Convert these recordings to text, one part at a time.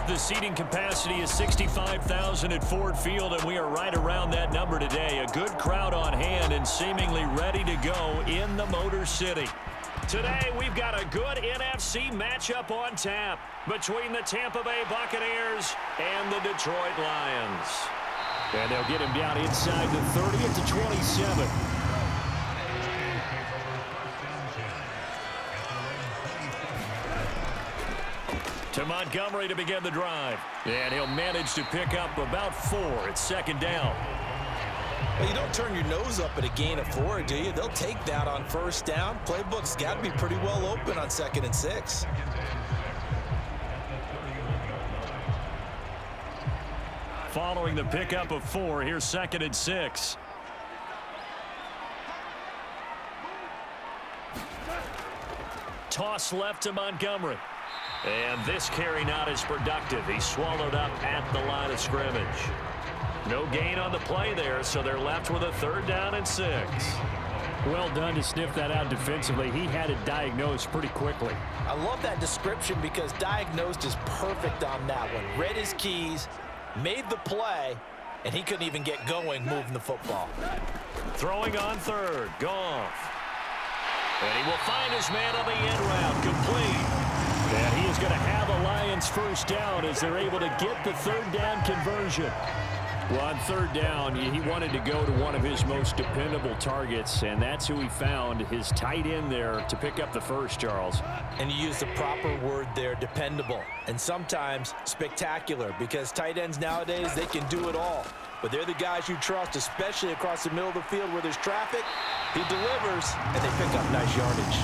The seating capacity is 65,000 at Ford Field, and we are right around that number today. A good crowd on hand and seemingly ready to go in the Motor City. Today, we've got a good NFC matchup on tap between the Tampa Bay Buccaneers and the Detroit Lions. And they'll get him down inside the 30 at the 27. To Montgomery to begin the drive. And he'll manage to pick up about 4 at second down. Well, you don't turn your nose up at a gain of 4, do you? They'll take that on first down. Playbook's got to be pretty well open on 2nd and 6. Following the pickup of 4, here's 2nd and 6. Toss left to Montgomery. And this carry not as productive. He's swallowed up at the line of scrimmage. No gain on the play there, so they're left with a 3rd down and 6. Well done to sniff that out defensively. He had it diagnosed pretty quickly. I love that description because diagnosed is perfect on that one. Read his keys, made the play, and he couldn't even get going moving the football. Throwing on 3rd, Goff. And he will find his man on the end route, complete. And he is going to have a Lions first down as they're able to get the 3rd down conversion. Well, on 3rd down, he wanted to go to one of his most dependable targets, and that's who he found, his tight end there, to pick up the first, Charles. And you use the proper word there, dependable, and sometimes spectacular, because tight ends nowadays, they can do it all. But they're the guys you trust, especially across the middle of the field where there's traffic. He delivers, and they pick up nice yardage.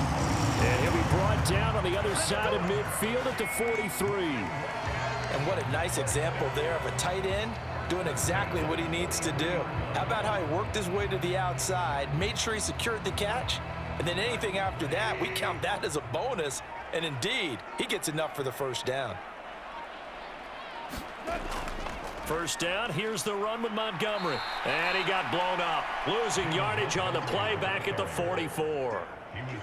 And he'll be brought down on the other side of midfield at the 43. And what a nice example there of a tight end doing exactly what he needs to do. How about how he worked his way to the outside, made sure he secured the catch, and then anything after that, we count that as a bonus. And indeed, he gets enough for the first down. First down, here's the run with Montgomery. And he got blown up, losing yardage on the play back at the 44.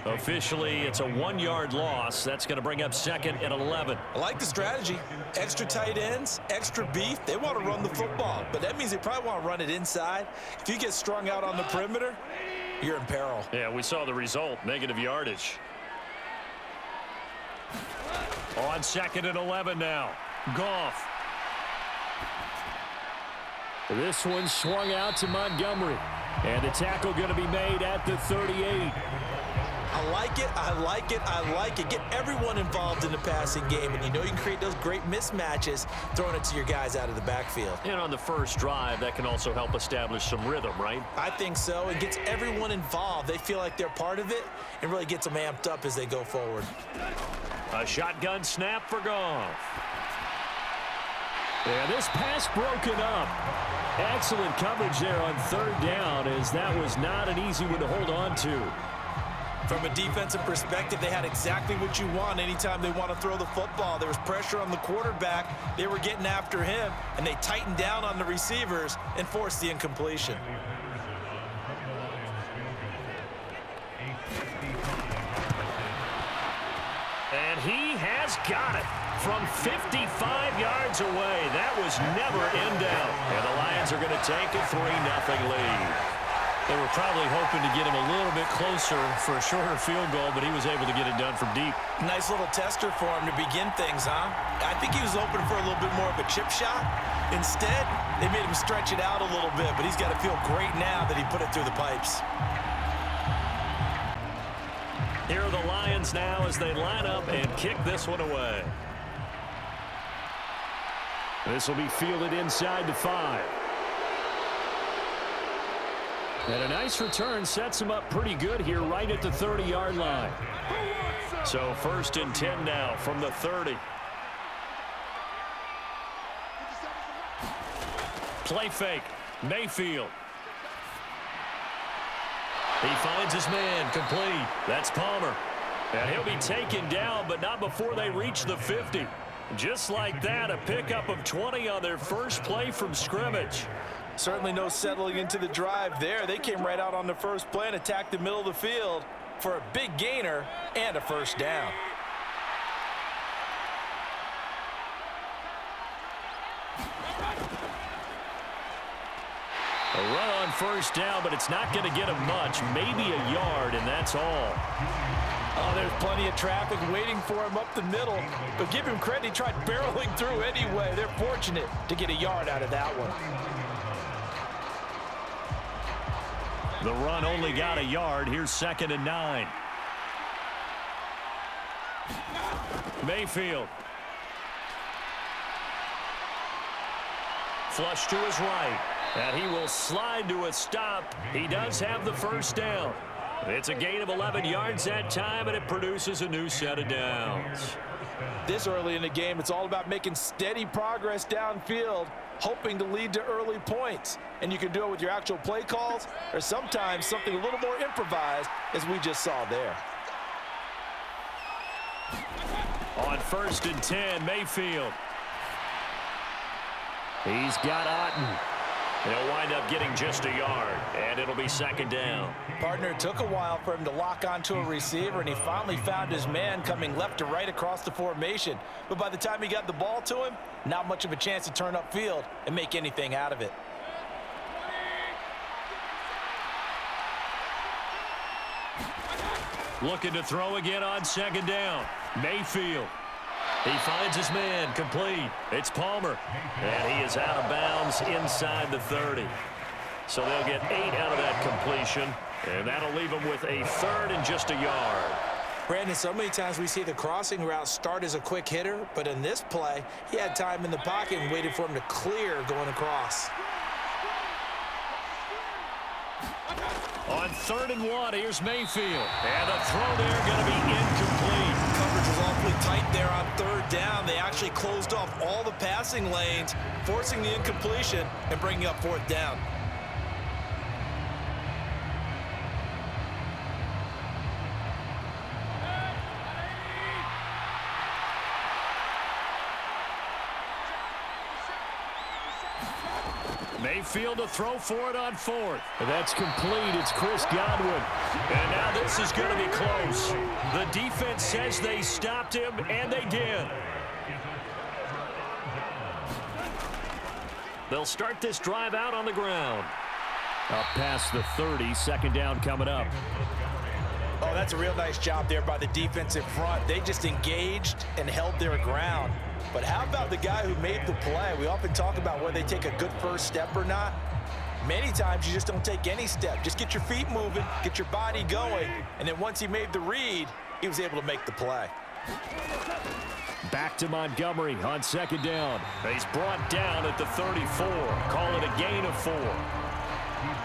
Officially, it's a 1-yard loss. That's going to bring up 2nd and 11. I like the strategy. Extra tight ends, extra beef. They want to run the football, but that means they probably want to run it inside. If you get strung out on the perimeter, you're in peril. Yeah, we saw the result, negative yardage. On 2nd and 11 now, Goff. This one swung out to Montgomery. And the tackle going to be made at the 38. I like it, I like it, I like it. Get everyone involved in the passing game, and you know you can create those great mismatches throwing it to your guys out of the backfield. And on the first drive, that can also help establish some rhythm, right? I think so. It gets everyone involved. They feel like they're part of it and really gets them amped up as they go forward. A shotgun snap for Goff. And this pass broken up. Excellent coverage there on 3rd down, as that was not an easy one to hold on to. From a defensive perspective, they had exactly what you want anytime they want to throw the football. There was pressure on the quarterback. They were getting after him, and they tightened down on the receivers and forced the incompletion. And he has got it from 55 yards away. That was never in doubt. And the Lions are going to take a 3-0 lead. They were probably hoping to get him a little bit closer for a shorter field goal, but he was able to get it done from deep. Nice little tester for him to begin things, huh? I think he was hoping for a little bit more of a chip shot. Instead, they made him stretch it out a little bit, but he's got to feel great now that he put it through the pipes. Here are the Lions now as they line up and kick this one away. This will be fielded inside the 5. And a nice return sets him up pretty good here right at the 30-yard line. So 1st and 10 now from the 30. Play fake. Mayfield. He finds his man complete. That's Palmer. And he'll be taken down, but not before they reach the 50. Just like that, a pickup of 20 on their first play from scrimmage. Certainly no settling into the drive there. They came right out on the first play and attacked the middle of the field for a big gainer and a first down. A run on first down, but it's not going to get him much. Maybe a yard, and that's all. Oh, there's plenty of traffic waiting for him up the middle. But give him credit, he tried barreling through anyway. They're fortunate to get a yard out of that one. The run only got a yard. Here's 2nd and 9. Mayfield. Flush to his right. And he will slide to a stop. He does have the first down. It's a gain of 11 yards that time, and it produces a new set of downs. This early in the game, it's all about making steady progress downfield, hoping to lead to early points. And you can do it with your actual play calls, or sometimes something a little more improvised, as we just saw there. On 1st and 10, Mayfield. He's got Otten. He'll wind up getting just a yard, and it'll be 2nd down. Partner, it took a while for him to lock onto a receiver, and he finally found his man coming left to right across the formation. But by the time he got the ball to him, not much of a chance to turn upfield and make anything out of it. Looking to throw again on 2nd down. Mayfield. He finds his man, complete. It's Palmer. And he is out of bounds inside the 30. So they'll get 8 out of that completion. And that'll leave him with a 3rd and just a yard. Brandon, so many times we see the crossing route start as a quick hitter, but in this play, he had time in the pocket and waited for him to clear going across. On 3rd and 1, here's Mayfield. And the throw there going to be incomplete. Coverage was awfully tight there on 3rd down. They actually closed off all the passing lanes, forcing the incompletion and bringing up 4th down. Mayfield to throw for it on 4th. That's complete. It's Chris Godwin. And now this is going to be close. The defense says they stopped him, and they did. They'll start this drive out on the ground. Up past the 30, 2nd down coming up. Oh, that's a real nice job there by the defensive front. They just engaged and held their ground. But how about the guy who made the play? We often talk about whether they take a good first step or not. Many times you just don't take any step. Just get your feet moving, get your body going, and then once he made the read, he was able to make the play. Back to Montgomery on 2nd down. He's brought down at the 34. Call it a gain of 4.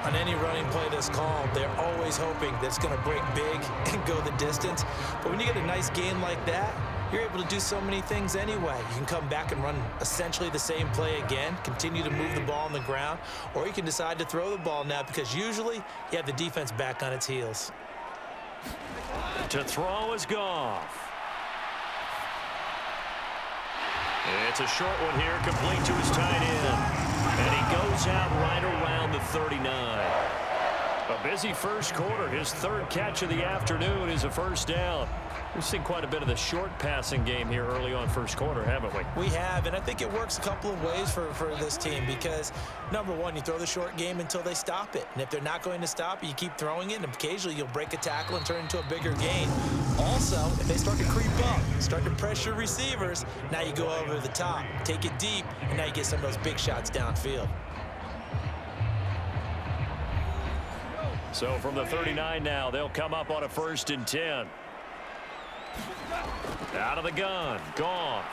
On any running play that's called, they're always hoping that it's going to break big and go the distance. But when you get a nice gain like that, you're able to do so many things anyway. You can come back and run essentially the same play again, continue to move the ball on the ground, or you can decide to throw the ball now because usually you have the defense back on its heels. To throw is Goff. It's a short one here, complete to his tight end. And he goes out right around the 39. A busy first quarter. His 3rd catch of the afternoon is a first down. We've seen quite a bit of the short passing game here early on first quarter, haven't we? We have, and I think it works a couple of ways for this team because, number one, you throw the short game until they stop it. And if they're not going to stop it, you keep throwing it, and occasionally you'll break a tackle and turn it into a bigger gain. Also, if they start to creep up, start to pressure receivers, now you go over the top, take it deep, and now you get some of those big shots downfield. So from the 39 now, they'll come up on a 1st and 10. Out of the gun, Goff.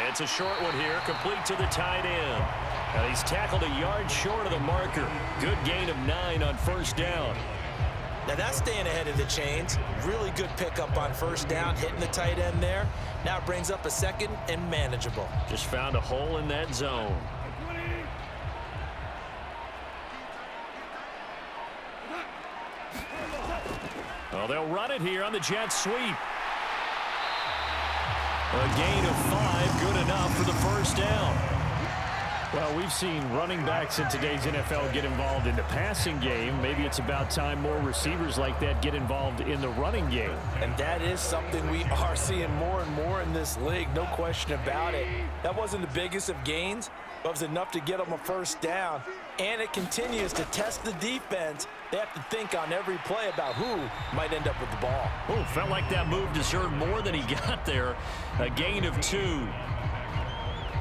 It's a short one here, complete to the tight end. And he's tackled a yard short of the marker. Good gain of 9 on 1st down. Now that's staying ahead of the chains. Really good pickup on 1st down, hitting the tight end there. Now it brings up a 2nd and manageable. Just found a hole in that zone. Well, they'll run it here on the jet sweep. A gain of 5, good enough for the first down. Well, we've seen running backs in today's NFL get involved in the passing game. Maybe it's about time more receivers like that get involved in the running game. And that is something we are seeing more and more in this league, no question about it. That wasn't the biggest of gains, but it was enough to get them a first down. And it continues to test the defense. They have to think on every play about who might end up with the ball. Oh, felt like that move deserved more than he got there. A gain of 2.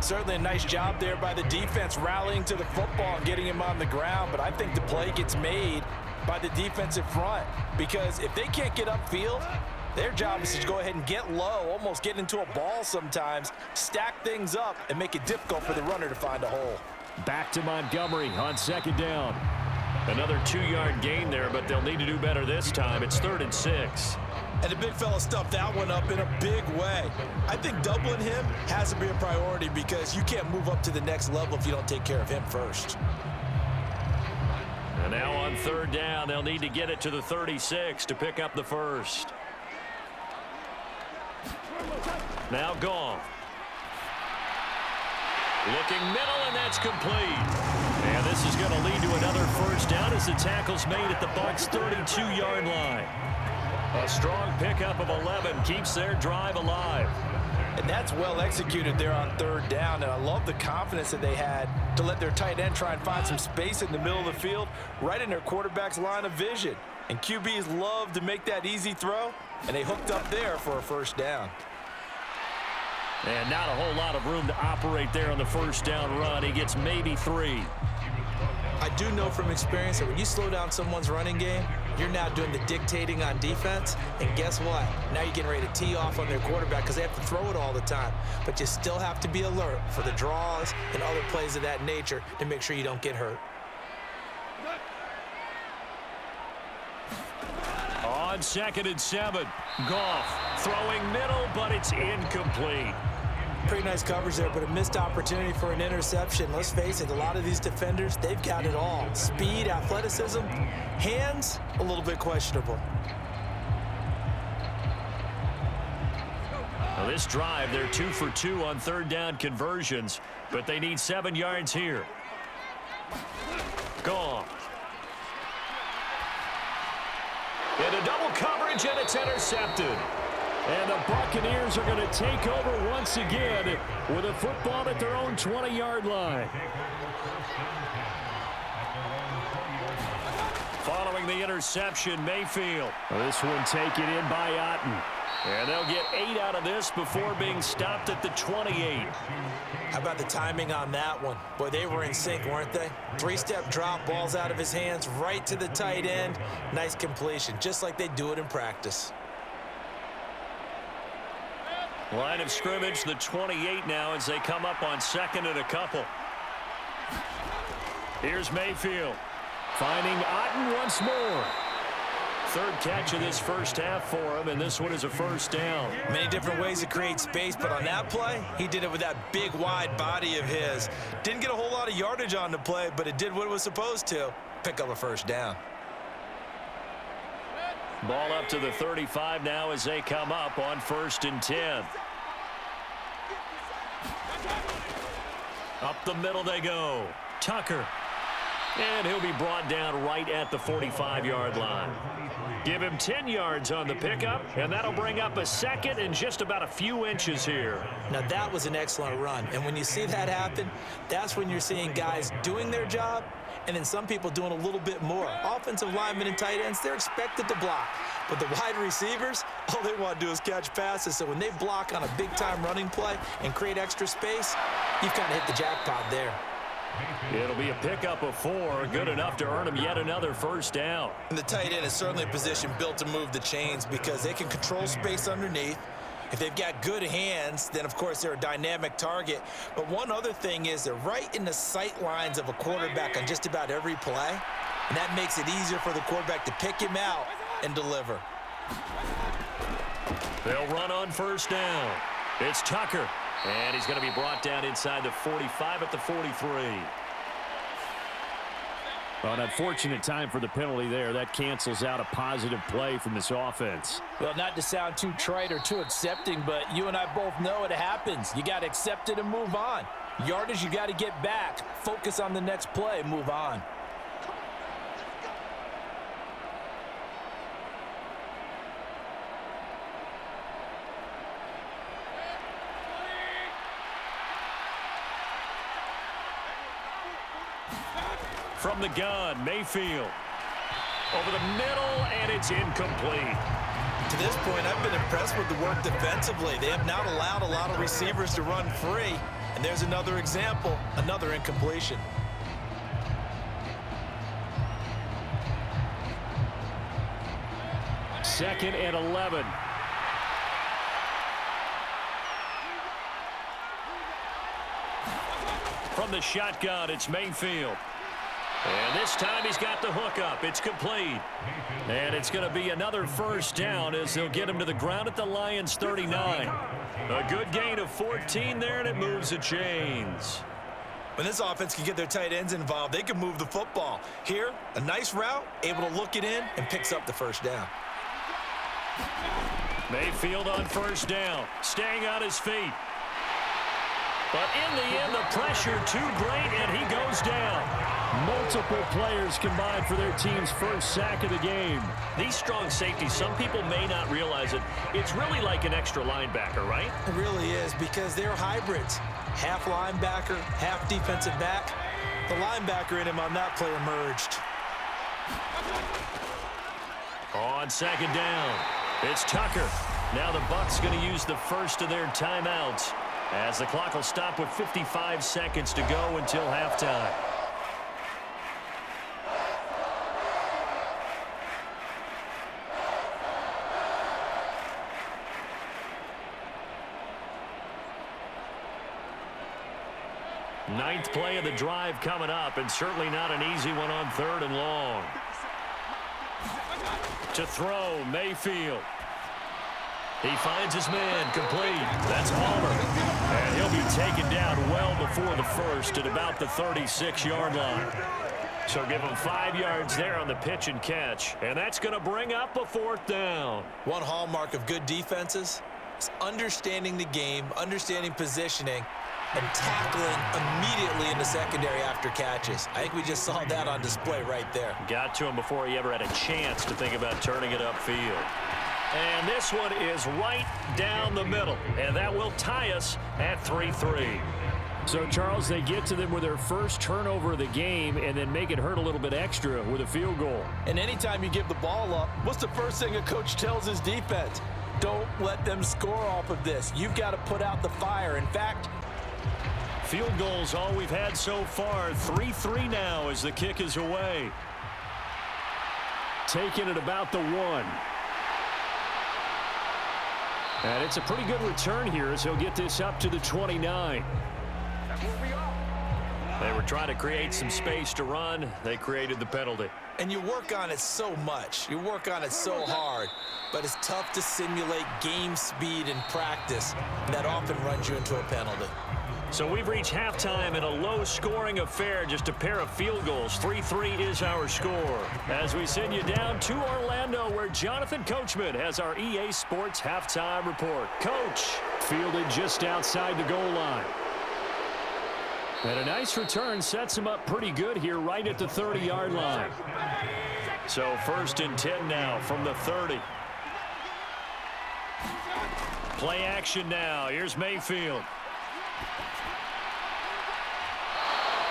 Certainly a nice job there by the defense rallying to the football and getting him on the ground. But I think the play gets made by the defensive front, because if they can't get upfield, their job is to go ahead and get low, almost get into a ball sometimes, stack things up, and make it difficult for the runner to find a hole. Back to Montgomery on 2nd down. Another 2-yard gain there, but they'll need to do better this time. It's 3rd and 6. And the big fella stuffed that one up in a big way. I think doubling him has to be a priority, because you can't move up to the next level if you don't take care of him first. And now on 3rd down, they'll need to get it to the 36 to pick up the first. Now Goff. Looking middle, and that's complete. And this is going to lead to another first down as the tackle's made at the Bucs' 32-yard line. A strong pickup of 11 keeps their drive alive. And that's well executed there on 3rd down, and I love the confidence that they had to let their tight end try and find some space in the middle of the field, right in their quarterback's line of vision. And QBs love to make that easy throw, and they hooked up there for a first down. And not a whole lot of room to operate there on the first down run. He gets maybe 3. I do know from experience that when you slow down someone's running game, you're now doing the dictating on defense. And guess what? Now you're getting ready to tee off on their quarterback because they have to throw it all the time. But you still have to be alert for the draws and other plays of that nature to make sure you don't get hurt. On 2nd and 7, Goff throwing middle, but it's incomplete. Pretty nice coverage there, but a missed opportunity for an interception. Let's face it, a lot of these defenders, they've got it all. Speed, athleticism, hands, a little bit questionable. Now this drive, they're 2 for 2 on 3rd down conversions, but they need 7 yards here. Goff. Into double coverage, and it's intercepted. And the Buccaneers are going to take over once again with a football at their own 20-yard line. Following the interception, Mayfield. This one taken in by Otten. And they'll get 8 out of this before being stopped at the 28. How about the timing on that one? Boy, they were in sync, weren't they? 3-step drop, balls out of his hands, right to the tight end. Nice completion, just like they do it in practice. Line of scrimmage, the 28 now as they come up on 2nd and a couple. Here's Mayfield. Finding Otten once more. 3rd catch of this first half for him, and this one is a first down. Many different ways to create space, but on that play, he did it with that big, wide body of his. Didn't get a whole lot of yardage on the play, but it did what it was supposed to. Pick up a first down. Ball up to the 35 now as they come up on 1st and 10. Up the middle they go. Tucker. And he'll be brought down right at the 45-yard line. Give him 10 yards on the pickup, and that'll bring up a 2nd and just about a few inches here. Now, that was an excellent run, and when you see that happen, that's when you're seeing guys doing their job and then some people doing a little bit more. Offensive linemen and tight ends, they're expected to block. But the wide receivers, all they want to do is catch passes. So when they block on a big-time running play and create extra space, you've kind of hit the jackpot there. It'll be a pickup of 4, good enough to earn him yet another first down. And the tight end is certainly a position built to move the chains because they can control space underneath. If they've got good hands, then of course they're a dynamic target. But one other thing is they're right in the sight lines of a quarterback on just about every play. And that makes it easier for the quarterback to pick him out and deliver. They'll run on first down. It's Tucker. And he's going to be brought down inside the 45 at the 43. Well, an unfortunate time for the penalty there. That cancels out a positive play from this offense. Well, not to sound too trite or too accepting, but you and I both know it happens. You got to accept it and move on. Yardage, you got to get back. Focus on the next play. Move on. from the gun. Mayfield over the middle, and it's incomplete. To this point, I've been impressed with the work defensively. They have not allowed a lot of receivers to run free. And there's another example, another incompletion. Second and 11. From the shotgun, it's Mayfield. And this time he's got the hookup. It's complete. And it's going to be another first down as they'll get him to the ground at the Lions' 39. A good gain of 14 there, and it moves the chains. When this offense can get their tight ends involved, they can move the football. Here, a nice route, able to look it in, and picks up the first down. Mayfield on first down, staying on his feet. But in the end, the pressure too great, and he goes down. Multiple players combined for their team's first sack of the game. These strong safeties, some people may not realize it. It's really like an extra linebacker, right? It really is, because they're hybrids. Half linebacker, half defensive back. The linebacker in him on that play emerged. On second down, it's Tucker. Now the Bucs going to use the first of their timeouts, as the clock will stop with 55 seconds to go until halftime. Ninth play of the drive coming up, and certainly not an easy one on third and long. To throw, Mayfield. He finds his man, complete. That's Palmer. And he'll be taken down well before the first at about the 36-yard line. So give him 5 yards there on the pitch and catch. And that's going to bring up a fourth down. One hallmark of good defenses is understanding the game, understanding positioning, and tackling immediately in the secondary after catches. I think we just saw that on display right there. Got to him before he ever had a chance to think about turning it upfield. And this one is right down the middle, and that will tie us at 3-3. So, Charles, they get to them with their first turnover of the game and then make it hurt a little bit extra with a field goal. And anytime you give the ball up, what's the first thing a coach tells his defense? Don't let them score off of this. You've got to put out the fire. In fact, field goals all we've had so far. 3-3 now as the kick is away. Taking it about the 1. And it's a pretty good return here as he'll get this up to the 29. They were trying to create some space to run. They created the penalty. And you work on it so much. You work on it so hard. But it's tough to simulate game speed in practice. And that often runs you into a penalty. So we've reached halftime in a low-scoring affair, just a pair of field goals. 3-3 is our score. As we send you down to Orlando, where Jonathan Coachman has our EA Sports halftime report. Coach. Fielded just outside the goal line. And a nice return sets him up pretty good here right at the 30-yard line. So 1st and 10 now from the 30. Play action now. Here's Mayfield.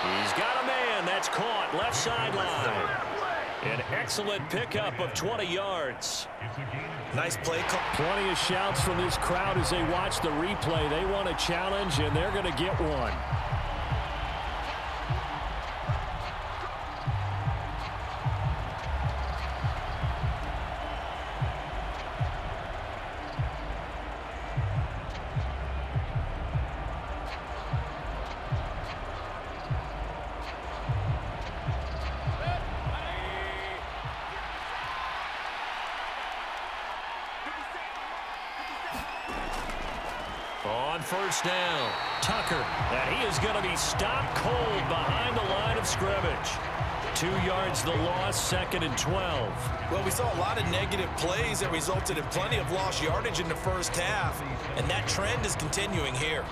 He's got a man. That's caught. Left sideline. An excellent pickup of 20 yards. Nice play call. Plenty of shouts from this crowd as they watch the replay. They want a challenge, and they're going to get one. On first down, Tucker, and he is going to be stopped cold behind the line of scrimmage. 2 yards the loss, 2nd and 12. Well, we saw a lot of negative plays that resulted in plenty of lost yardage in the first half, and that trend is continuing here.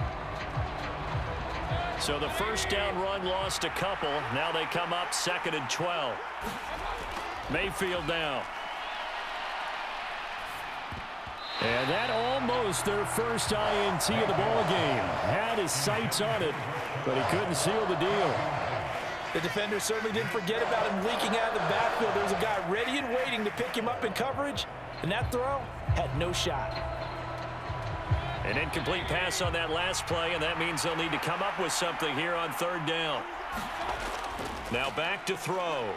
So the first down run lost a couple. Now they come up 2nd and 12. Mayfield now. And that almost their first INT of the ball game. Had his sights on it, but he couldn't seal the deal. The defender certainly didn't forget about him leaking out of the backfield. There was a guy ready and waiting to pick him up in coverage, and that throw had no shot. An incomplete pass on that last play, and that means they'll need to come up with something here on third down. Now back to throw.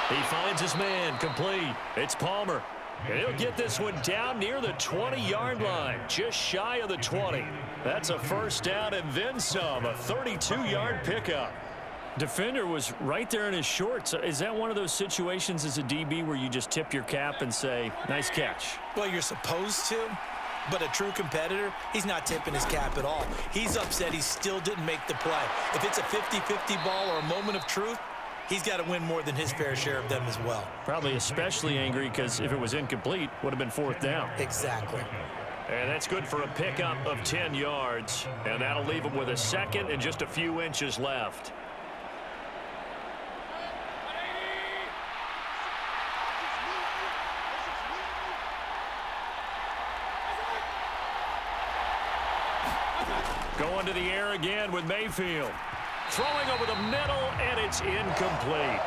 He finds his man, complete. It's Palmer. And he'll get this one down near the 20-yard line, just shy of the 20. That's a first down and then some, a 32-yard pickup. Defender was right there in his shorts. Is that one of those situations as a DB where you just tip your cap and say, nice catch? Well, you're supposed to, but a true competitor, he's not tipping his cap at all. He's upset he still didn't make the play. If it's a 50-50 ball or a moment of truth, he's got to win more than his fair share of them as well. Probably especially angry because if it was incomplete, would have been fourth down. Exactly. And that's good for a pickup of 10 yards. And that'll leave him with a second and just a few inches left. Going to the air again with Mayfield. Throwing over the middle, and it's incomplete.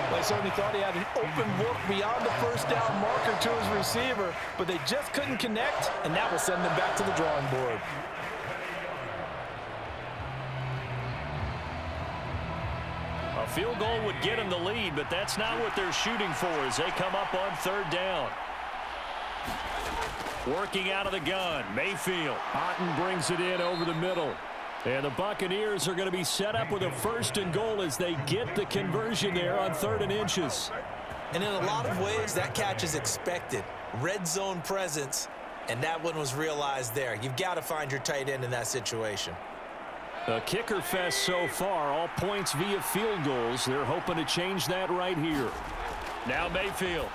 They certainly thought he had an open look beyond the first down marker to his receiver, but they just couldn't connect, and that will send them back to the drawing board. A field goal would get him the lead, but that's not what they're shooting for as they come up on third down. Working out of the gun, Mayfield. Otten brings it in over the middle. And the Buccaneers are going to be set up with a first and goal as they get the conversion there on 3rd and inches. And in a lot of ways, that catch is expected. Red zone presence, and that one was realized there. You've got to find your tight end in that situation. A kicker fest so far, all points via field goals. They're hoping to change that right here. Now Mayfield.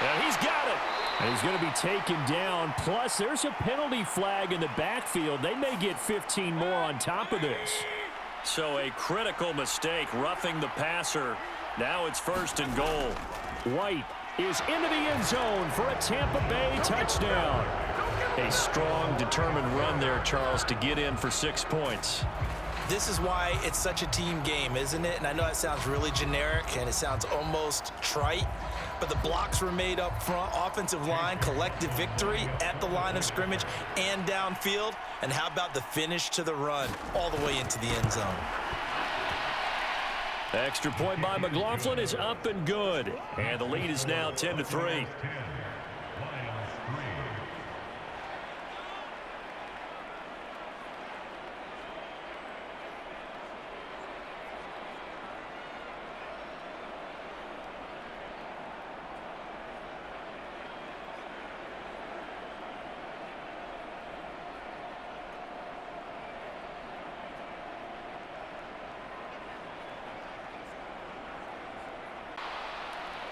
And he's got it. And he's going to be taken down. Plus, there's a penalty flag in the backfield. They may get 15 more on top of this. So a critical mistake, roughing the passer. Now it's 1st and goal. White is into the end zone for a Tampa Bay touchdown. A strong, determined run there, Charles, to get in for 6 points. This is why it's such a team game, isn't it? And I know that sounds really generic and it sounds almost trite, but the blocks were made up front, offensive line, collective victory at the line of scrimmage and downfield. And how about the finish to the run all the way into the end zone? Extra point by McLaughlin is up and good. And the lead is now 10-3.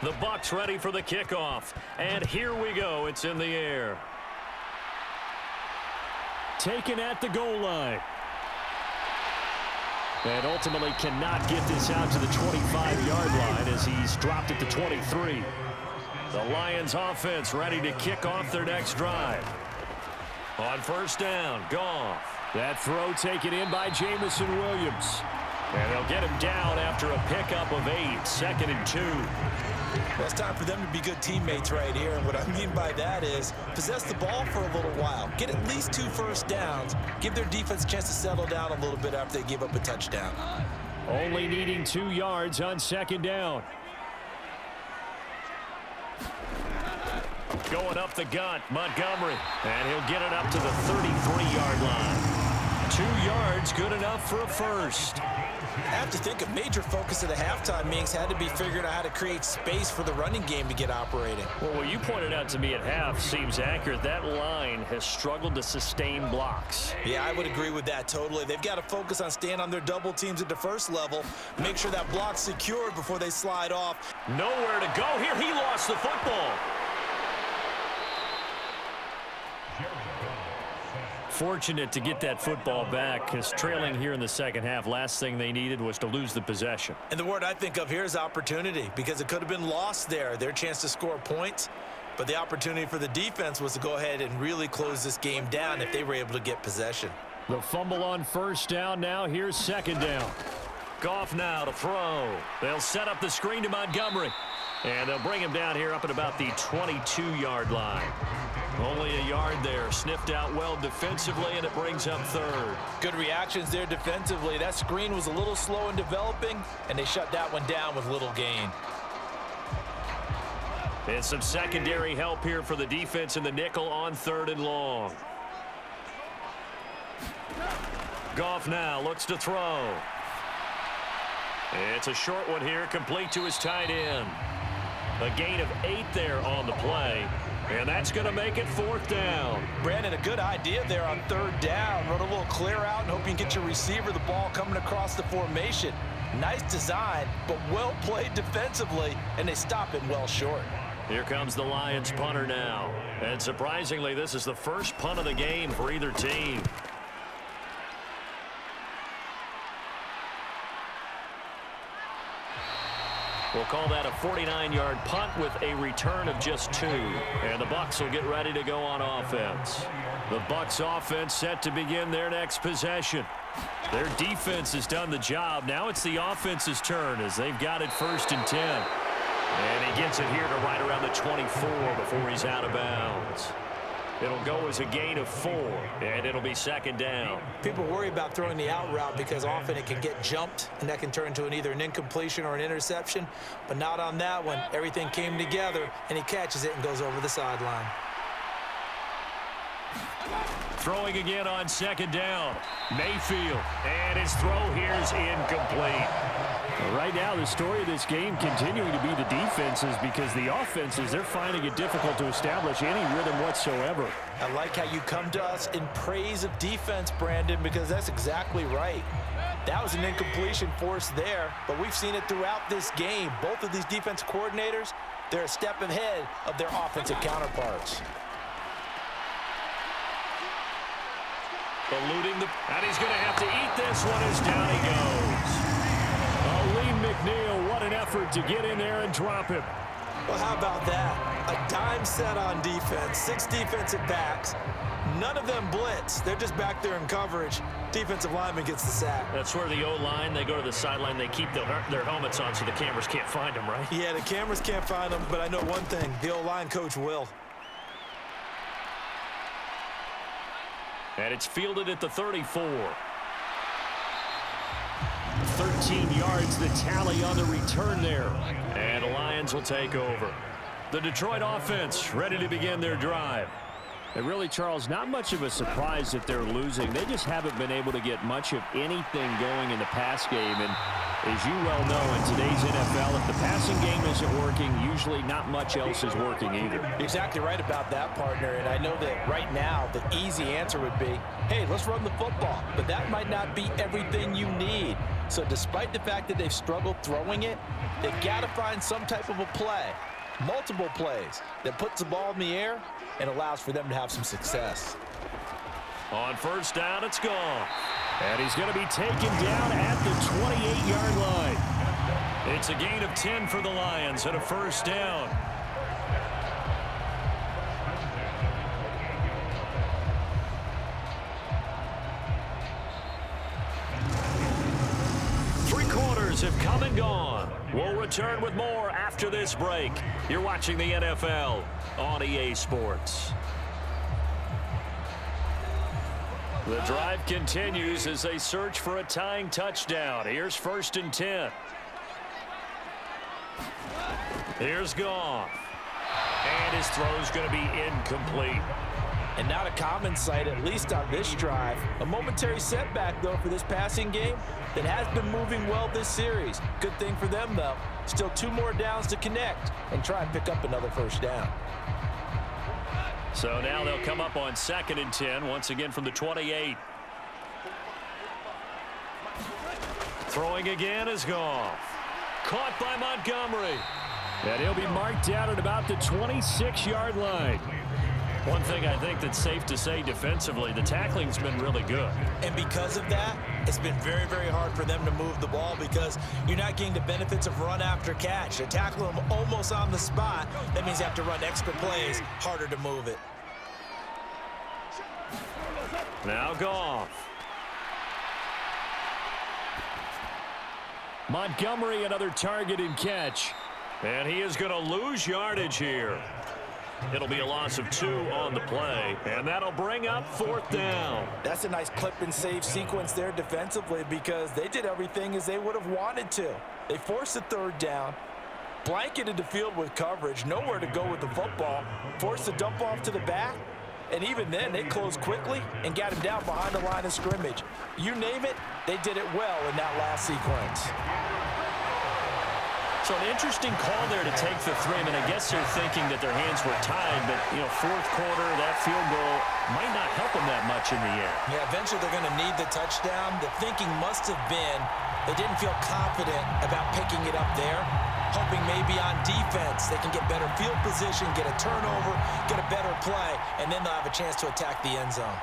The Bucs ready for the kickoff. And here we go. It's in the air. Taken at the goal line. And ultimately cannot get this out to the 25-yard line as he's dropped at the 23. The Lions offense ready to kick off their next drive. On 1st down, Goff. That throw taken in by Jamison Williams. And they'll get him down after a pickup of 8, 2nd and 2. Well, it's time for them to be good teammates right here. And what I mean by that is possess the ball for a little while. Get at least 2 first downs. Give their defense a chance to settle down a little bit after they give up a touchdown. Only needing 2 yards on 2nd down. Going up the gut, Montgomery. And he'll get it up to the 33-yard line. 2 yards, good enough for a first. I have to think a major focus of the halftime meetings had to be figuring out how to create space for the running game to get operating. Well, what you pointed out to me at half seems accurate. That line has struggled to sustain blocks. Yeah, I would agree with that totally. They've got to focus on staying on their double teams at the first level, make sure that block's secured before they slide off. Nowhere to go here. He lost the football. Fortunate to get that football back because trailing here in the second half, last thing they needed was to lose the possession. And the word I think of here is opportunity because it could have been lost there, their chance to score points. But the opportunity for the defense was to go ahead and really close this game down if they were able to get possession. The fumble on first down. Now here's second down. Goff now to throw. They'll set up the screen to Montgomery. And they'll bring him down here up at about the 22-yard line. Only a yard there. Sniffed out well defensively, and it brings up third. Good reactions there defensively. That screen was a little slow in developing, and they shut that one down with little gain. And some secondary help here for the defense in the nickel on third and long. Goff now looks to throw. It's a short one here, complete to his tight end. A gain of 8 there on the play, and that's going to make it fourth down. Brandon, a good idea there on third down. Run a little clear out and hope you can get your receiver the ball coming across the formation. Nice design, but well played defensively, and they stop it well short. Here comes the Lions punter now. And surprisingly, this is the first punt of the game for either team. We'll call that a 49-yard punt with a return of just 2. And the Bucs will get ready to go on offense. The Bucs offense set to begin their next possession. Their defense has done the job. Now it's the offense's turn as they've got it first and 10. And he gets it here to right around the 24 before he's out of bounds. It'll go as a gain of 4, and it'll be second down. People worry about throwing the out route because often it can get jumped, and that can turn into either an incompletion or an interception. But not on that one. Everything came together, and he catches it and goes over the sideline. Throwing again on second down. Mayfield, and his throw here's incomplete. Right now, the story of this game continuing to be the defenses because the offenses, they're finding it difficult to establish any rhythm whatsoever. I like how you come to us in praise of defense, Brandon, because that's exactly right. That was an incompletion forced there, but we've seen it throughout this game. Both of these defense coordinators, they're a step ahead of their offensive counterparts. Eluding and he's going to have to eat this one as down he goes. McNeil, what an effort to get in there and drop him. Well, how about that? A dime set on defense, 6 defensive backs. None of them blitz. They're just back there in coverage. Defensive lineman gets the sack. That's where the O-line, they go to the sideline, they keep their helmets on so the cameras can't find them, right? Yeah, the cameras can't find them, but I know one thing. The O-line coach will. And it's fielded at the 34. 13 yards, the tally on the return there. And the Lions will take over. The Detroit offense ready to begin their drive. And really, Charles, not much of a surprise that they're losing. They just haven't been able to get much of anything going in the pass game. And as you well know, in today's NFL, if the passing game isn't working, usually not much else is working either. You're exactly right about that, partner. And I know that right now the easy answer would be, hey, let's run the football. But that might not be everything you need. So despite the fact that they've struggled throwing it, they've got to find some type of a play, multiple plays, that puts the ball in the air and allows for them to have some success. On first down, it's gone. And he's going to be taken down at the 28-yard line. It's a gain of 10 for the Lions and a first down. Three-quarters have come and gone. We'll return with more after this break. You're watching the NFL on EA Sports. The drive continues as they search for a tying touchdown. Here's first and 10. Here's Goff. And his throw's going to be incomplete. And not a common sight, at least on this drive. A momentary setback, though, for this passing game that has been moving well this series. Good thing for them, though. Still 2 more downs to connect and try and pick up another first down. So now they'll come up on second and 10, once again from the 28. Throwing again is Goff. Caught by Montgomery. And he'll be marked out at about the 26-yard line. One thing I think that's safe to say defensively, the tackling's been really good. And because of that, it's been very, very hard for them to move the ball because you're not getting the benefits of run after catch. They're tackling them almost on the spot. That means you have to run extra plays, harder to move it. Now Goff. Montgomery, another target and catch. And he is going to lose yardage here. It'll be a loss of 2 on the play, and that'll bring up 4th down. That's a nice clip and save sequence there defensively because they did everything as they would have wanted to. They forced the 3rd down, blanketed the field with coverage, nowhere to go with the football, forced the dump off to the back, and even then they closed quickly and got him down behind the line of scrimmage. You name it, they did it well in that last sequence. So an interesting call there to take the 3. I mean, I guess they're thinking that their hands were tied, but, 4th quarter, that field goal might not help them that much in the end. Yeah, eventually they're going to need the touchdown. The thinking must have been they didn't feel confident about picking it up there, hoping maybe on defense they can get better field position, get a turnover, get a better play, and then they'll have a chance to attack the end zone.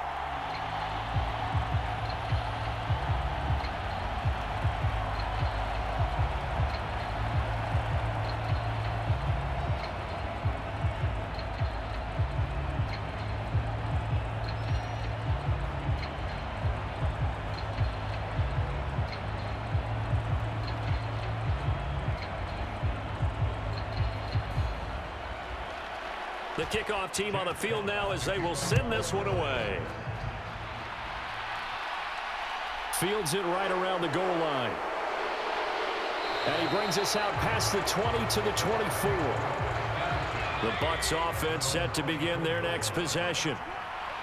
The kickoff team on the field now as they will send this one away. Fields it right around the goal line. And he brings us out past the 20 to the 24. The Bucs offense set to begin their next possession.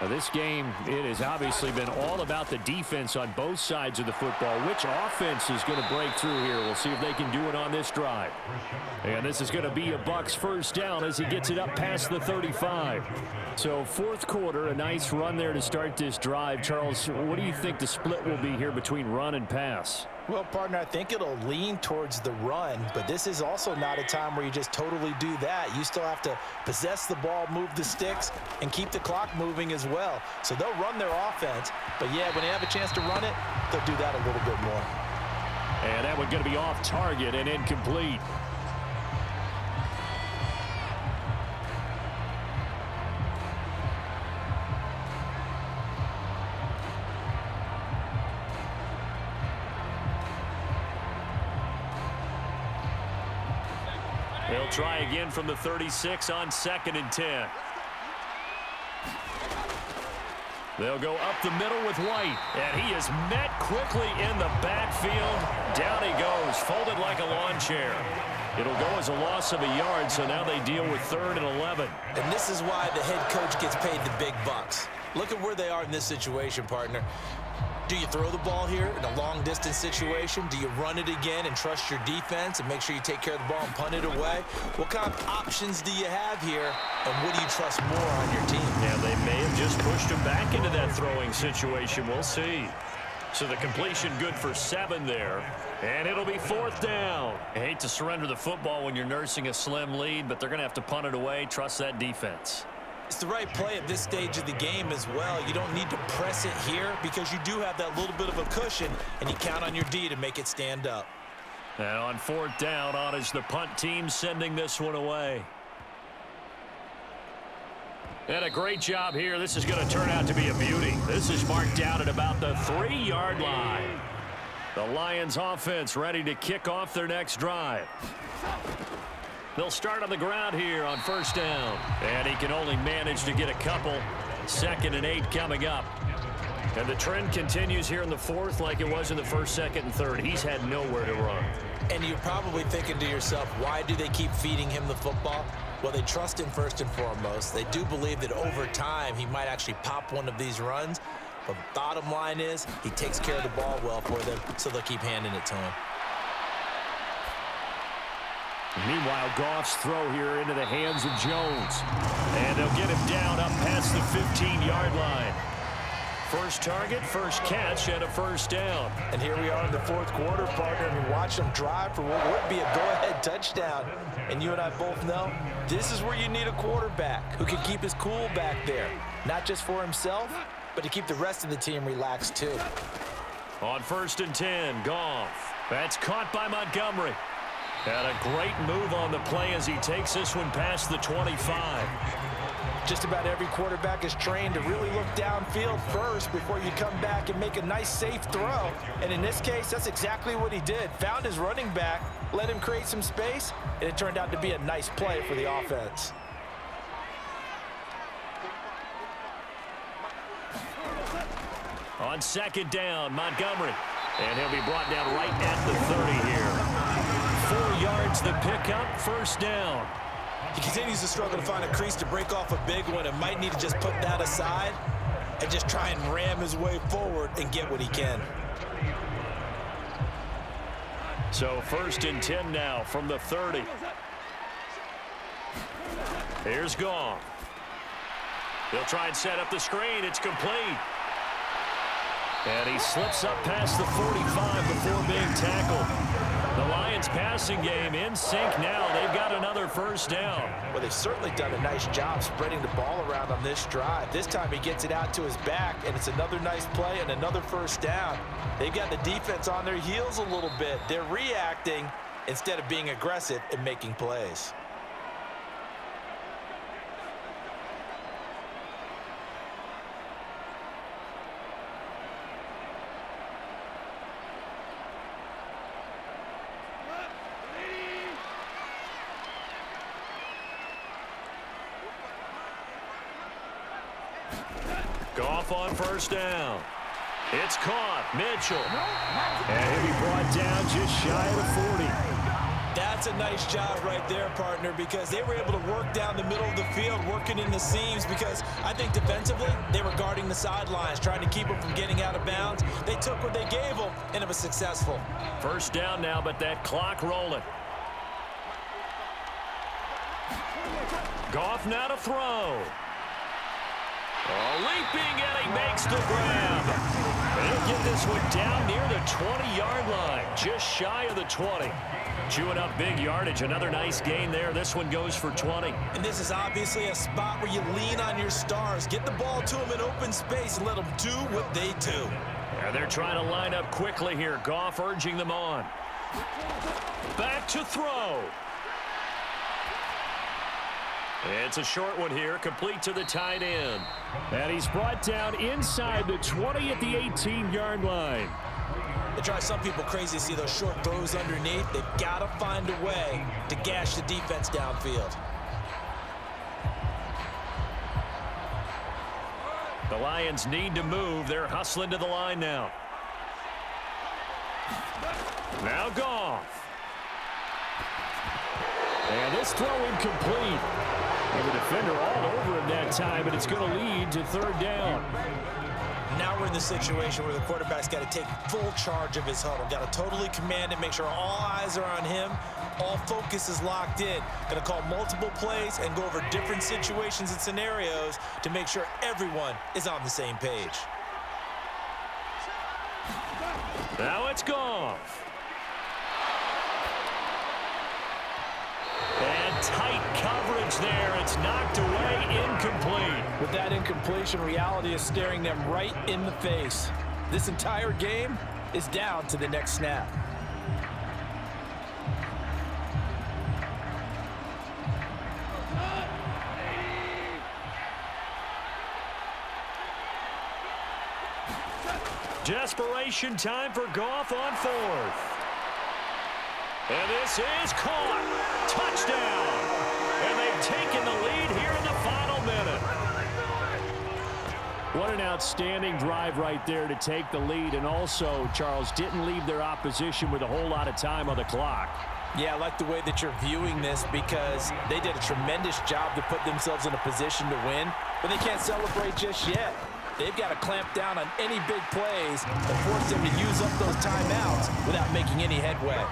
Now this game, it has obviously been all about the defense on both sides of the football. Which offense is going to break through here? We'll see if they can do it on this drive. And this is going to be a Bucs 1st down as he gets it up past the 35. So 4th quarter, a nice run there to start this drive. Charles, what do you think the split will be here between run and pass? Well, partner, I think it'll lean towards the run, but this is also not a time where you just totally do that. You still have to possess the ball, move the sticks, and keep the clock moving as well. So they'll run their offense, but yeah, when they have a chance to run it, they'll do that a little bit more. And that one going to be off target and incomplete. They'll try again from the 36 on 2nd and 10. They'll go up the middle with White, and he is met quickly in the backfield. Down he goes, folded like a lawn chair. It'll go as a loss of a yard, so now they deal with 3rd and 11. And this is why the head coach gets paid the big bucks. Look at where they are in this situation, partner. Do you throw the ball here in a long-distance situation? Do you run it again and trust your defense and make sure you take care of the ball and punt it away? What kind of options do you have here, and what do you trust more on your team? Yeah, they may have just pushed him back into that throwing situation. We'll see. So the completion good for 7 there, and it'll be 4th down. I hate to surrender the football when you're nursing a slim lead, but they're going to have to punt it away. Trust that defense. It's the right play at this stage of the game as well. You don't need to press it here because you do have that little bit of a cushion, and you count on your D to make it stand up. And on 4th down, on is the punt team sending this one away. And a great job here. This is going to turn out to be a beauty. This is marked down at about the 3-yard line. The Lions offense ready to kick off their next drive. They'll start on the ground here on 1st down. And he can only manage to get a couple. 2nd and 8 coming up. And the trend continues here in the 4th like it was in the 1st, 2nd, and 3rd. He's had nowhere to run. And you're probably thinking to yourself, why do they keep feeding him the football? Well, they trust him first and foremost. They do believe that over time he might actually pop one of these runs. But bottom line is he takes care of the ball well for them, so they'll keep handing it to him. Meanwhile, Goff's throw here into the hands of Jones. And they'll get him down up past the 15-yard line. First target, first catch, and a 1st down. And here we are in the 4th quarter, partner, and we watch them drive for what would be a go-ahead touchdown. And you and I both know this is where you need a quarterback who can keep his cool back there. Not just for himself, but to keep the rest of the team relaxed too. On 1st and 10, Goff. That's caught by Montgomery. And a great move on the play as he takes this one past the 25. Just about every quarterback is trained to really look downfield first before you come back and make a nice, safe throw. And in this case, that's exactly what he did. Found his running back, let him create some space, and it turned out to be a nice play for the offense. On second down, Montgomery. And he'll be brought down right at the 30 here. 4 yards the pickup, first down. He continues to struggle to find a crease to break off a big one and might need to just put that aside and just try and ram his way forward and get what he can. So first and 10 now from the 30. Here's Goff. He'll try and set up the screen. It's complete. And he slips up past the 45 before being tackled. The Lions passing game in sync now. They've got another first down. Well, they've certainly done a nice job spreading the ball around on this drive. This time he gets it out to his back, and it's another nice play and another first down. They've got the defense on their heels a little bit. They're reacting instead of being aggressive and making plays. Goff on first down. It's caught. Mitchell. And he'll be brought down just shy of the 40. That's a nice job right there, partner, because they were able to work down the middle of the field, working in the seams, because I think defensively they were guarding the sidelines, trying to keep them from getting out of bounds. They took what they gave them, and it was successful. First down now, but that clock rolling. Goff now to throw. Leaping, and he makes the grab. And he'll get this one down near the 20-yard line, just shy of the 20. Chewing up big yardage, another nice gain there. This one goes for 20. And this is obviously a spot where you lean on your stars. Get the ball to them in open space and let them do what they do. And they're trying to line up quickly here. Goff urging them on. Back to throw. It's a short one here, complete to the tight end. And he's brought down inside the 20 at the 18-yard line. It drives some people crazy to see those short throws underneath. They've got to find a way to gash the defense downfield. The Lions need to move. They're hustling to the line now. Now Goff. And this throw incomplete. And the defender all over him that time, but it's going to lead to third down. Now we're in the situation where the quarterback's got to take full charge of his huddle. Got to totally command it, make sure all eyes are on him. All focus is locked in. Got to call multiple plays and go over different situations and scenarios to make sure everyone is on the same page. Now it's Goff. And tight coverage there. It's knocked away, incomplete. With that incompletion, reality is staring them right in the face. This entire game is down to the next snap. Desperation time for Goff on fourth. And this is caught. Touchdown. And they've taken the lead here in the final minute. What an outstanding drive right there to take the lead. And also, Charles, didn't leave their opposition with a whole lot of time on the clock. Yeah, I like the way that you're viewing this because they did a tremendous job to put themselves in a position to win, but they can't celebrate just yet. They've got to clamp down on any big plays and force them to use up those timeouts without making any headway.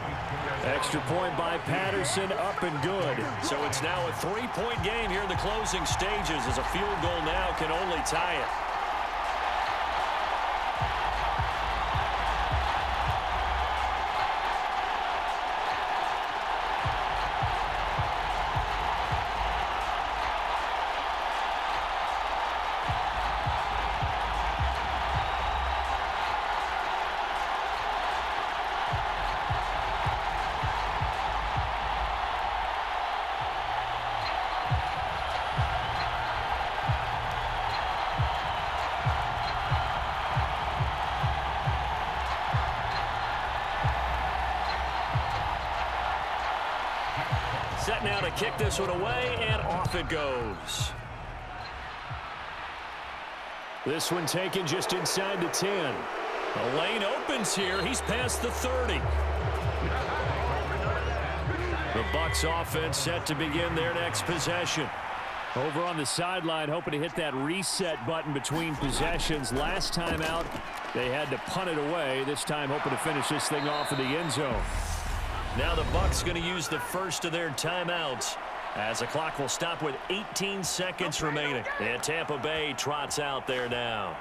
Extra point by Patterson, up and good. So it's now a 3-point game here in the closing stages as a field goal now can only tie it. set now to kick this one away, and off it goes. This one taken just inside the 10. The lane opens here. He's past the 30. The Bucs offense set to begin their next possession. Over on the sideline, hoping to hit that reset button between possessions. Last time out, they had to punt it away. This time, hoping to finish this thing off in the end zone. Now the Bucs going to use the first of their timeouts, as the clock will stop with 18 seconds remaining. And Tampa Bay trots out there now.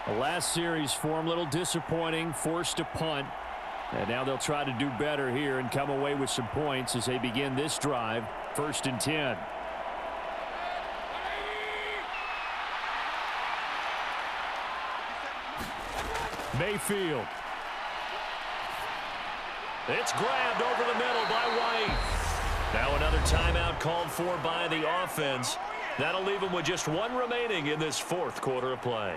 The last series for them, a little disappointing, forced to punt. And now they'll try to do better here and come away with some points as they begin this drive. 1st and 10. Mayfield. It's grabbed over the middle by White. Now another timeout called for by the offense. That'll leave them with just one remaining in this 4th quarter of play.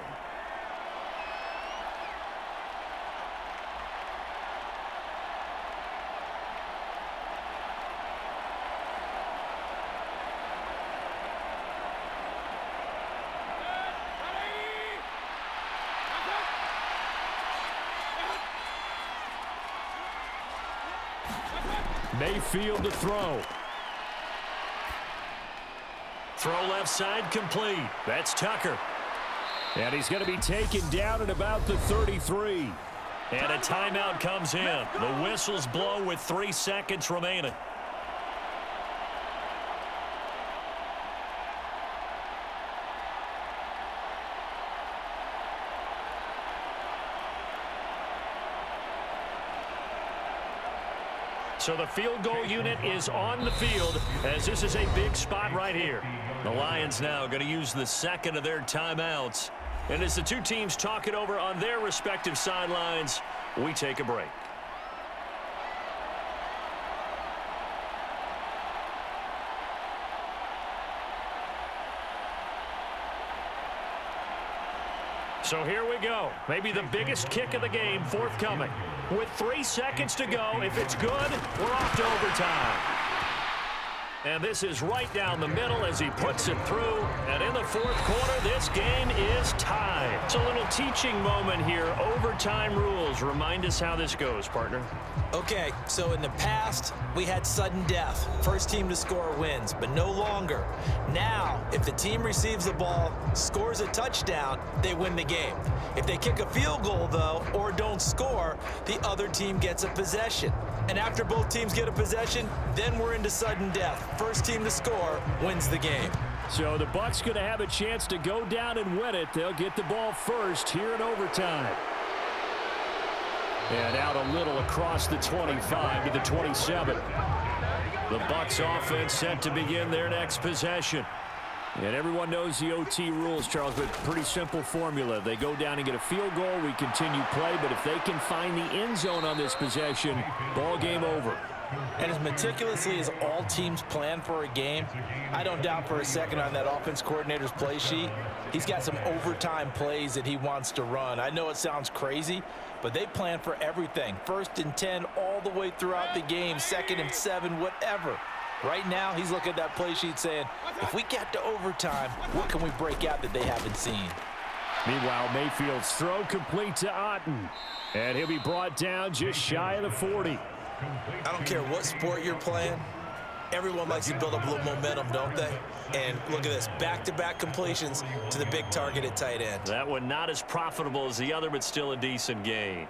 Mayfield to throw. Throw left side complete. That's Tucker. And he's going to be taken down at about the 33. And a timeout comes in. The whistles blow with 3 seconds remaining. So the field goal unit is on the field, as this is a big spot right here. The Lions now going to use the second of their timeouts. And as the two teams talk it over on their respective sidelines, we take a break. So here we go. Maybe the biggest kick of the game forthcoming. With 3 seconds to go, if it's good, we're off to overtime. And this is right down the middle as he puts it through. And in the 4th quarter, this game is tied. It's a little teaching moment here. Overtime rules. Remind us how this goes, partner. Okay, so in the past, we had sudden death. First team to score wins, but no longer. Now, if the team receives the ball, scores a touchdown, they win the game. If they kick a field goal, though, or don't score, the other team gets a possession. And after both teams get a possession, then we're into sudden death. First team to score wins the game. So the Bucs going to have a chance to go down and win it. They'll get the ball first here in overtime. And out a little across the 25 to the 27. The Bucs offense set to begin their next possession. And everyone knows the OT rules, Charles, but pretty simple formula. They go down and get a field goal, we continue play, but if they can find the end zone on this possession, ball game over. And as meticulously as all teams plan for a game, I don't doubt for a second on that offense coordinator's play sheet, he's got some overtime plays that he wants to run. I know it sounds crazy, but they plan for everything. 1st and 10 all the way throughout the game, 2nd and 7, whatever. Right now, he's looking at that play sheet saying, if we get to overtime, what can we break out that they haven't seen? Meanwhile, Mayfield's throw complete to Otten. And he'll be brought down just shy of the 40. I don't care what sport you're playing. Everyone likes to build up a little momentum, don't they? And look at this, back-to-back completions to the big target at tight end. That one not as profitable as the other, but still a decent gain.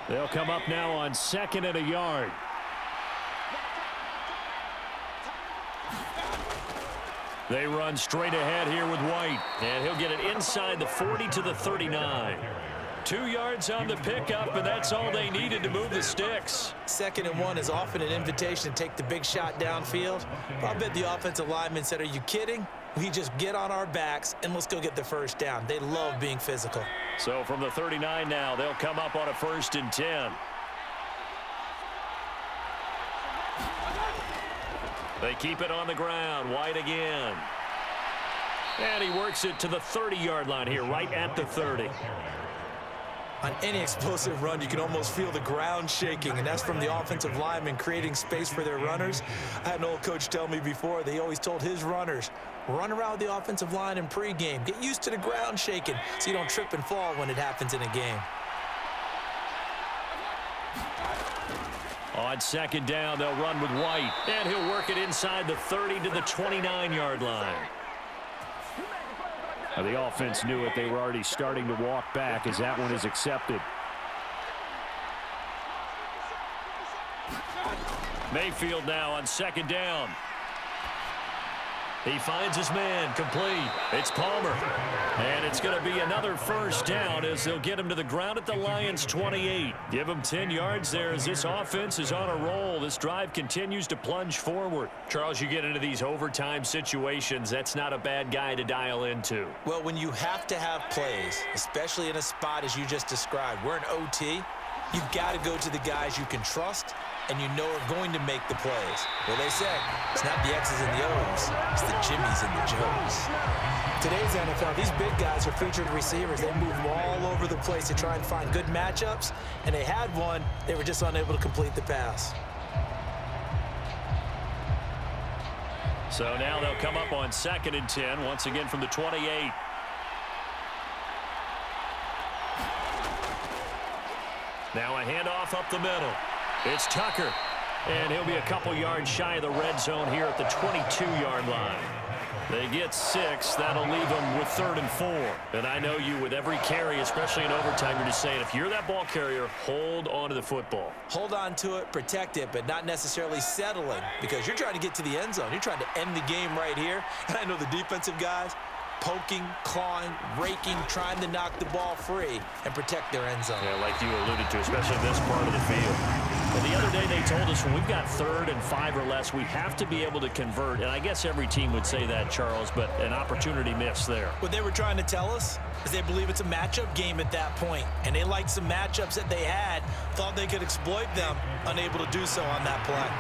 They'll come up now on 2nd and a yard. They run straight ahead here with White. And he'll get it inside the 40 to the 39. 2 yards on the pickup, and that's all they needed to move the sticks. 2nd and 1 is often an invitation to take the big shot downfield. I bet the offensive lineman said, are you kidding? We just get on our backs and let's go get the first down. They love being physical. So from the 39 now, they'll come up on a 1st and 10. They keep it on the ground. White again. And he works it to the 30-yard line here, right at the 30. On any explosive run, you can almost feel the ground shaking, and that's from the offensive linemen creating space for their runners. I had an old coach tell me before, they always told his runners, run around the offensive line in pregame. Get used to the ground shaking so you don't trip and fall when it happens in a game. On second down, they'll run with White, and he'll work it inside the 30 to the 29-yard line. Now, the offense knew it. They were already starting to walk back as that one is accepted. Mayfield now on second down. He finds his man, complete. It's Palmer. And it's going to be another first down as they'll get him to the ground at the Lions' 28. Give him 10 yards there as this offense is on a roll. This drive continues to plunge forward. Charles, you get into these overtime situations, that's not a bad guy to dial into. Well, when you have to have plays, especially in a spot as you just described, we're in OT, you've got to go to the guys you can trust and you know are going to make the plays. Well, they say it's not the X's and the O's, it's the Jimmys and the Joes. Today's NFL, these big guys are featured receivers. They move all over the place to try and find good matchups, and they had one. They were just unable to complete the pass. So now they'll come up on 2nd and 10, once again from the 28. Now a handoff up the middle. It's Tucker, and he'll be a couple yards shy of the red zone here at the 22-yard line. They get 6. That'll leave them with 3rd and 4. And I know you, with every carry, especially in overtime, you're just saying, if you're that ball carrier, hold on to the football. Hold on to it, protect it, but not necessarily settling, because you're trying to get to the end zone. You're trying to end the game right here. And I know the defensive guys, poking, clawing, raking, trying to knock the ball free and protect their end zone. Yeah, like you alluded to, especially this part of the field. Well, the other day they told us when we've got 3rd and 5 or less, we have to be able to convert. And I guess every team would say that, Charles, but an opportunity missed there. What they were trying to tell us is they believe it's a matchup game at that point. And they liked some matchups that they had, thought they could exploit them, unable to do so on that play.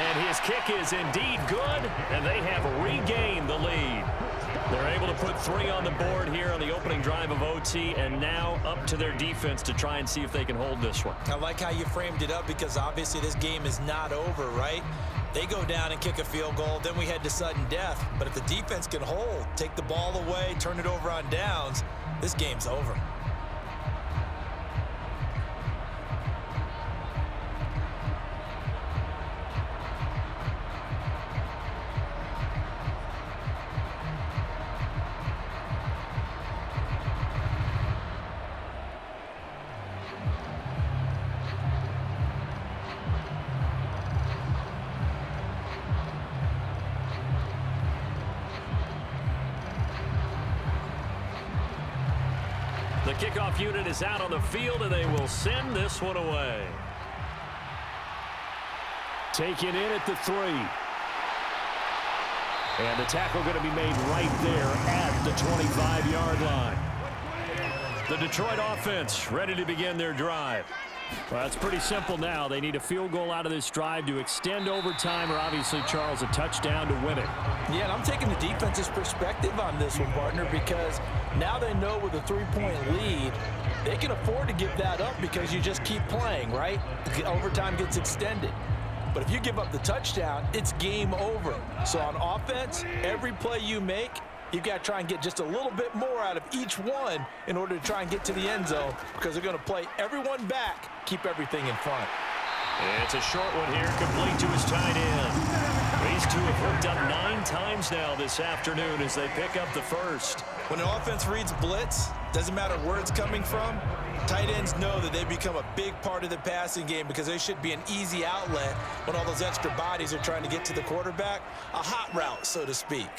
And his kick is indeed good, and they have regained the lead. They're able to put 3 on the board here on the opening drive of OT, and now up to their defense to try and see if they can hold this one. I like how you framed it up, because obviously this game is not over, right? They go down and kick a field goal, then we head to sudden death. But if the defense can hold, take the ball away, turn it over on downs, this game's over. The kickoff unit is out on the field, and they will send this one away. Taken in at the 3. And the tackle going to be made right there at the 25-yard line. The Detroit offense ready to begin their drive. Well, it's pretty simple now. They need a field goal out of this drive to extend overtime, or obviously, Charles, a touchdown to win it. Yeah, and I'm taking the defense's perspective on this one, partner, because now they know with a 3-point lead, they can afford to give that up because you just keep playing, right? The overtime gets extended. But if you give up the touchdown, it's game over. So on offense, every play you make, you've got to try and get just a little bit more out of each one in order to try and get to the end zone, because they're going to play everyone back, keep everything in front. It's a short one here, complete to his tight end. These two have hooked up 9 times now this afternoon as they pick up the first. When an offense reads blitz, doesn't matter where it's coming from, tight ends know that they become a big part of the passing game, because they should be an easy outlet when all those extra bodies are trying to get to the quarterback. A hot route, so to speak.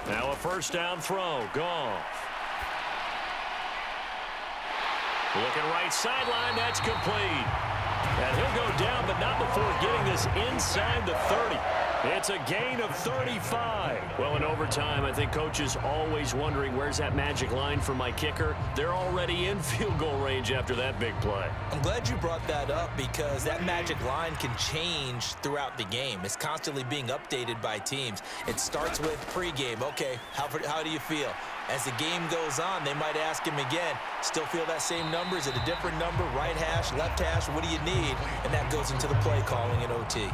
Now a first down throw. Goff. Looking right sideline. That's complete. And he'll go down, but not before getting this inside the 30. It's a gain of 35. Well, in overtime, I think coaches always wondering, where's that magic line for my kicker? They're already in field goal range after that big play. I'm glad you brought that up because that magic line can change throughout the game. It's constantly being updated by teams. It starts with pregame. Okay, how do you feel? As the game goes on, they might ask him again, still feel that same number? Is it a different number? Right hash, left hash, what do you need? And that goes into the play calling in OT.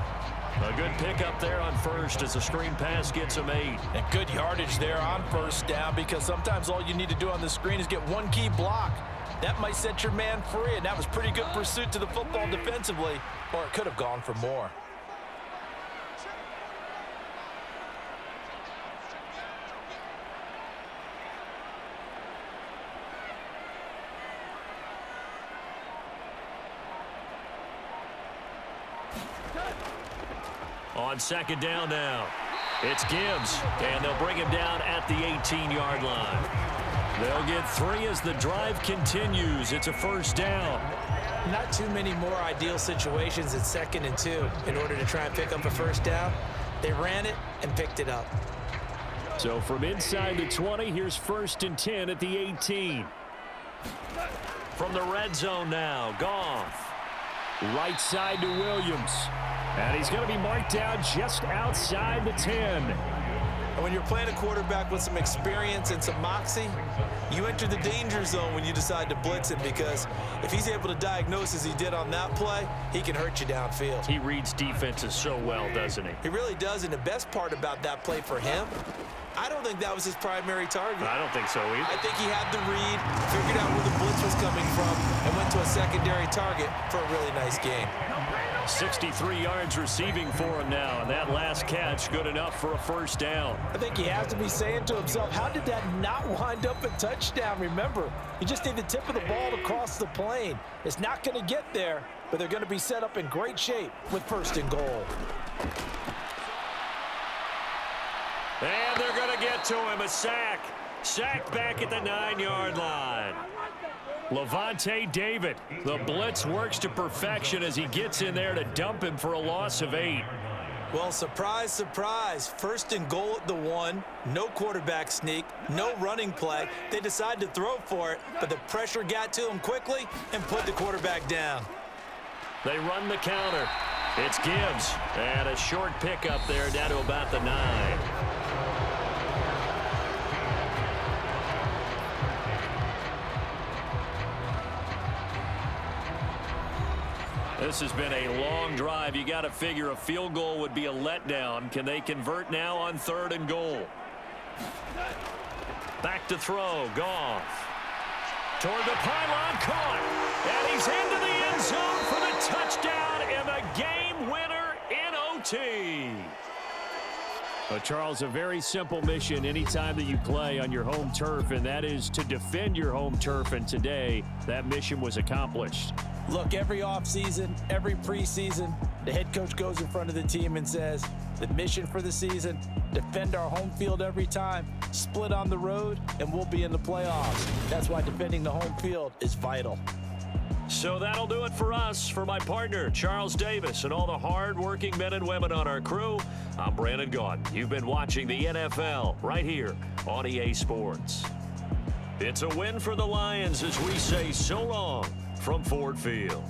A good pickup there on first as the screen pass gets him 8. And good yardage there on first down because sometimes all you need to do on the screen is get one key block. That might set your man free, and that was pretty good pursuit to the football defensively, or it could have gone for more. On second down now, it's Gibbs, and they'll bring him down at the 18-yard line. They'll get 3 as the drive continues. It's a first down. Not too many more ideal situations at 2nd and 2 in order to try and pick up a first down. They ran it and picked it up. So from inside the 20, here's 1st and 10 at the 18. From the red zone now, Goff. Right side to Williams. And he's going to be marked down just outside the 10. And when you're playing a quarterback with some experience and some moxie, you enter the danger zone when you decide to blitz him because if he's able to diagnose as he did on that play, he can hurt you downfield. He reads defenses so well, doesn't he? He really does, and the best part about that play for him, I don't think that was his primary target. I don't think so either. I think he had the read, figured out where the blitz was coming from, and went to a secondary target for a really nice game. 63 yards receiving for him now, and that last catch good enough for a first down. I think he has to be saying to himself, how did that not wind up a touchdown? Remember, you just need the tip of the ball to cross the plane. It's not going to get there, but they're going to be set up in great shape with 1st and goal. And they're going to get to him, a sack. Sacked back at the 9-yard line. Levante David, the blitz works to perfection as he gets in there to dump him for a loss of 8. Well, surprise, surprise. 1st and goal at the 1. No quarterback sneak, no running play. They decide to throw for it, but the pressure got to him quickly and put the quarterback down. They run the counter. It's Gibbs, and a short pickup there down to about the 9. This has been a long drive. You got to figure a field goal would be a letdown. Can they convert now on 3rd and goal? Back to throw. Goff. Toward the pylon. Caught. And he's into the end zone for the touchdown and the game winner in OT. Well, Charles, a very simple mission anytime that you play on your home turf, and that is to defend your home turf. And today, that mission was accomplished. Look, every offseason, every preseason, the head coach goes in front of the team and says, the mission for the season, defend our home field every time, split on the road, and we'll be in the playoffs. That's why defending the home field is vital. So that'll do it for us. For my partner, Charles Davis, and all the hard-working men and women on our crew, I'm Brandon Gaudin. You've been watching the NFL right here on EA Sports. It's a win for the Lions as we say so long from Ford Field.